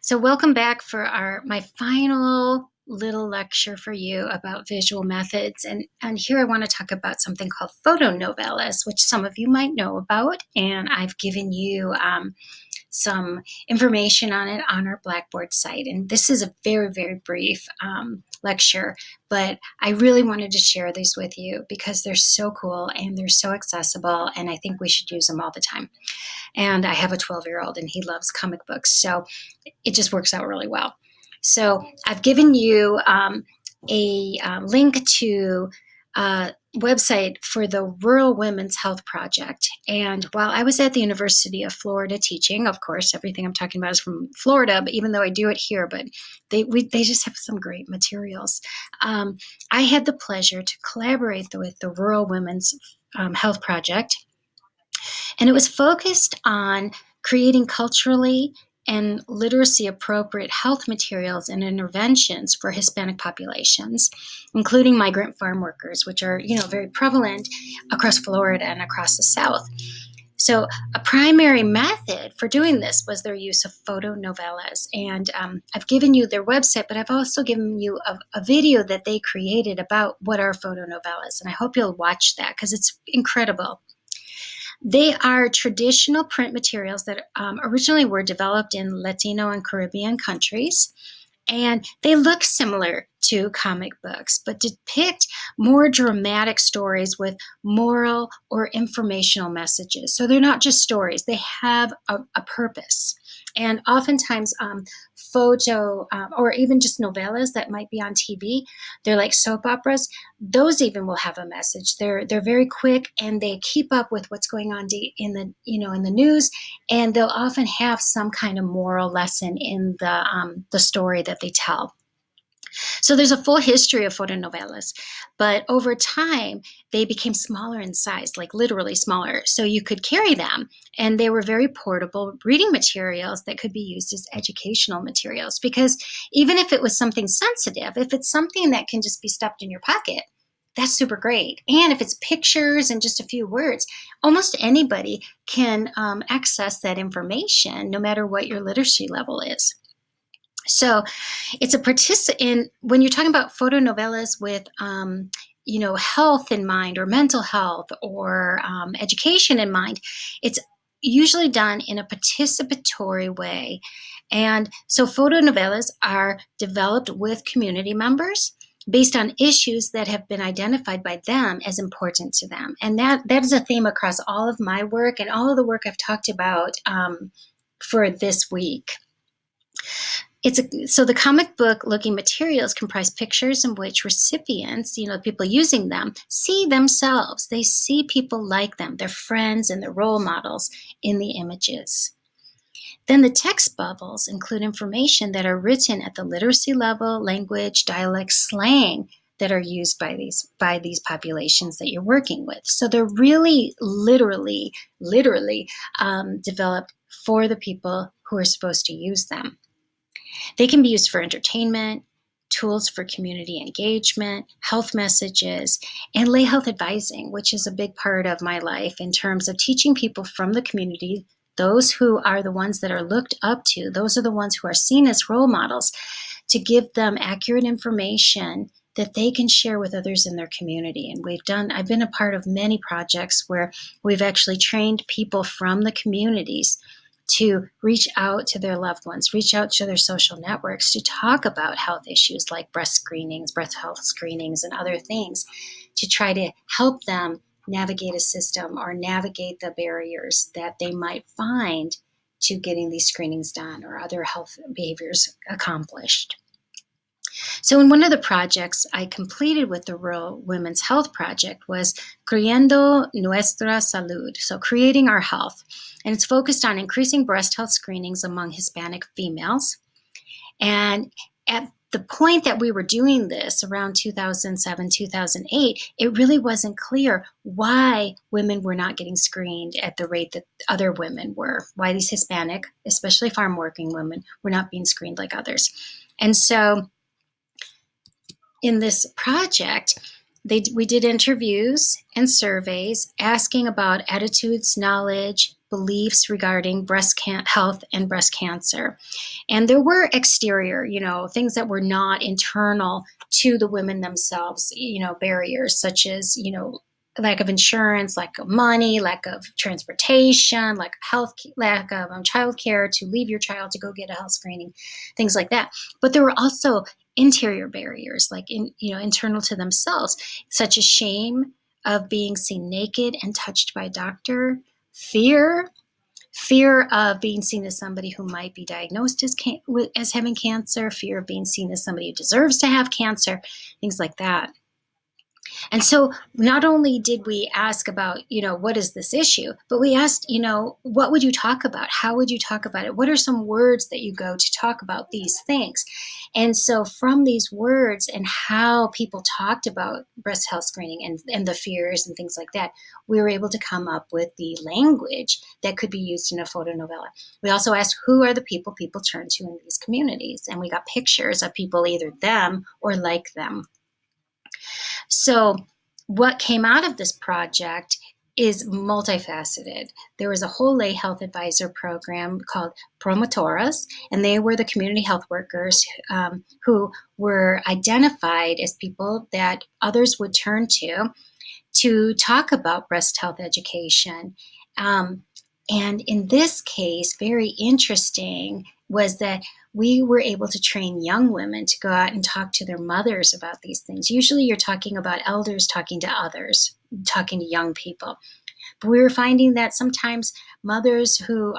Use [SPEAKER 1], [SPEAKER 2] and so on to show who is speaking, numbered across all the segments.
[SPEAKER 1] So welcome back for my final little lecture for you about visual methods. And here I want to talk about something called Fotonovelas, which some of you might know about. And I've given you some information on it on our Blackboard site. And this is a very, very brief lecture, but I really wanted to share these with you because they're so cool and they're so accessible. And I think we should use them all the time. And I have a 12-year-old and he loves comic books. So it just works out really well. So I've given you a link to a website for the Rural Women's Health Project. And while I was at the University of Florida teaching, of course, everything I'm talking about is from Florida, but even though I do it here, but they just have some great materials. I had the pleasure to collaborate with the Rural Women's Health Project, and it was focused on creating culturally and literacy appropriate health materials and interventions for Hispanic populations, including migrant farm workers, which are, very prevalent across Florida and across the South. So a primary method for doing this was their use of fotonovelas. And I've given you their website, but I've also given you a video that they created about what are fotonovelas. And I hope you'll watch that because it's incredible. They are traditional print materials that originally were developed in Latino and Caribbean countries, and they look similar to comic books, but depict more dramatic stories with moral or informational messages. So they're not just stories, they have a purpose. And oftentimes, photo or even just novellas that might be on TV, they're like soap operas. Those even will have a message. They're very quick and they keep up with what's going on in the news, and they'll often have some kind of moral lesson in the story that they tell. So there's a full history of fotonovelas, but over time they became smaller in size, like literally smaller, so you could carry them. And they were very portable reading materials that could be used as educational materials, because even if it was something sensitive, if it's something that can just be stuffed in your pocket, that's super great. And if it's pictures and just a few words, almost anybody can access that information, no matter what your literacy level is. So it's a participant when you're talking about fotonovelas with health in mind, or mental health, or education in mind. It's usually done in a participatory way. And so fotonovelas are developed with community members based on issues that have been identified by them as important to them. And that is a theme across all of my work and all of the work I've talked about for this week. So the comic book looking materials comprise pictures in which recipients, people using them, see themselves. They see people like them, their friends and their role models in the images. Then the text bubbles include information that are written at the literacy level, language, dialect, slang that are used by these populations that you're working with. So they're really literally developed for the people who are supposed to use them. They can be used for entertainment, tools for community engagement, health messages, and lay health advising, which is a big part of my life in terms of teaching people from the community, those who are the ones that are looked up to, those are the ones who are seen as role models, to give them accurate information that they can share with others in their community. And I've been a part of many projects where we've actually trained people from the communities to reach out to their loved ones, reach out to their social networks to talk about health issues like breast health screenings, and other things, to try to help them navigate a system or navigate the barriers that they might find to getting these screenings done or other health behaviors accomplished. So in one of the projects I completed with the Rural Women's Health Project was Creyendo Nuestra Salud, so creating our health. And it's focused on increasing breast health screenings among Hispanic females. And at the point that we were doing this, around 2007, 2008, it really wasn't clear why women were not getting screened at the rate that other women were, why these Hispanic, especially farm working women, were not being screened like others. And so in this project, we did interviews and surveys asking about attitudes, knowledge, beliefs regarding health and breast cancer. And there were exterior, things that were not internal to the women themselves, barriers such as, lack of insurance, lack of money, lack of transportation, lack of health, lack of child care to leave your child to go get a health screening, things like that. But there were also interior barriers, like internal to themselves, such as shame of being seen naked and touched by a doctor, fear of being seen as somebody who might be diagnosed as having cancer, fear of being seen as somebody who deserves to have cancer, things like that. And so not only did we ask about, what is this issue, but we asked, what would you talk about? How would you talk about it? What are some words that you go to talk about these things? And so from these words and how people talked about breast health screening and the fears and things like that, we were able to come up with the language that could be used in a photonovela. We also asked, who are the people turn to in these communities? And we got pictures of people, either them or like them. So what came out of this project is multifaceted. There was a whole lay health advisor program called Promotoras, and they were the community health workers who were identified as people that others would turn to talk about breast health education. And in this case, very interesting was that we were able to train young women to go out and talk to their mothers about these things. Usually you're talking about elders talking to others, talking to young people. But we were finding that sometimes mothers who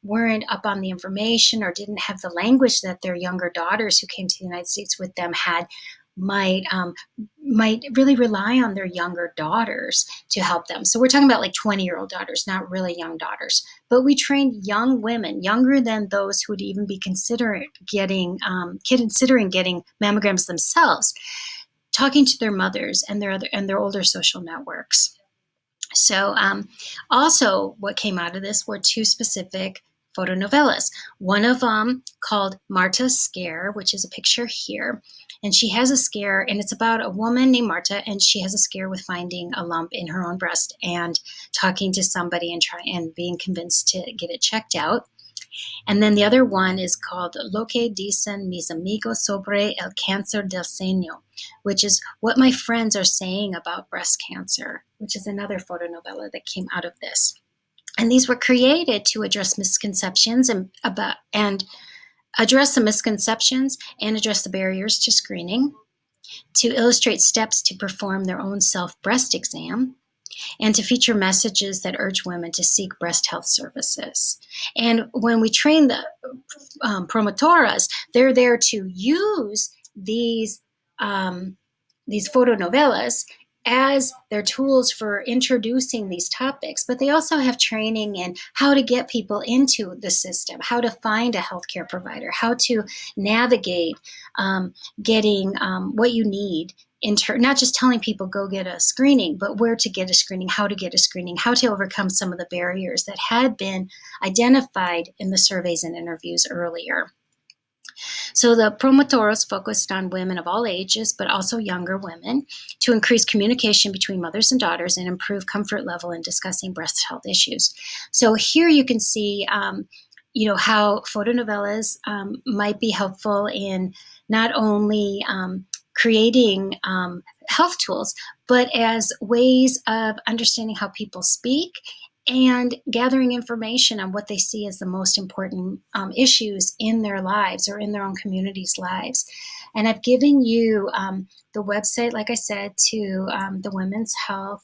[SPEAKER 1] weren't up on the information or didn't have the language that their younger daughters who came to the United States with them had might really rely on their younger daughters to help them. So we're talking about like 20-year-old daughters, not really young daughters. But we trained young women, younger than those who would even be considering getting mammograms themselves, talking to their mothers and their older social networks. So also what came out of this were two specific photonovelas. One of them called Marta's Scare, which is a picture here. And she has a scare, and it's about a woman named Marta, and she has a scare with finding a lump in her own breast and talking to somebody and being convinced to get it checked out. And then the other one is called Lo que dicen mis amigos sobre el cáncer del seno, which is what my friends are saying about breast cancer, which is another photonovela that came out of this. And these were created to address misconceptions and address the misconceptions and address the barriers to screening, to illustrate steps to perform their own self-breast exam, and to feature messages that urge women to seek breast health services. And when we train the promotoras, they're there to use these photonovelas as their tools for introducing these topics, but they also have training in how to get people into the system, how to find a healthcare provider, how to navigate getting what you need, not just telling people go get a screening, but where to get a screening, how to get a screening, how to overcome some of the barriers that had been identified in the surveys and interviews earlier. So the promotoras focused on women of all ages, but also younger women, to increase communication between mothers and daughters and improve comfort level in discussing breast health issues. So here you can see how photonovelas might be helpful in not only creating health tools, but as ways of understanding how people speak and gathering information on what they see as the most important issues in their lives or in their own communities' lives. And I've given you the website, like I said, to the Women's Health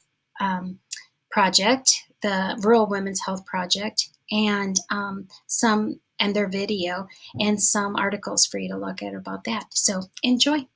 [SPEAKER 1] Project, the Rural Women's Health Project, and their video and some articles for you to look at about that. So enjoy.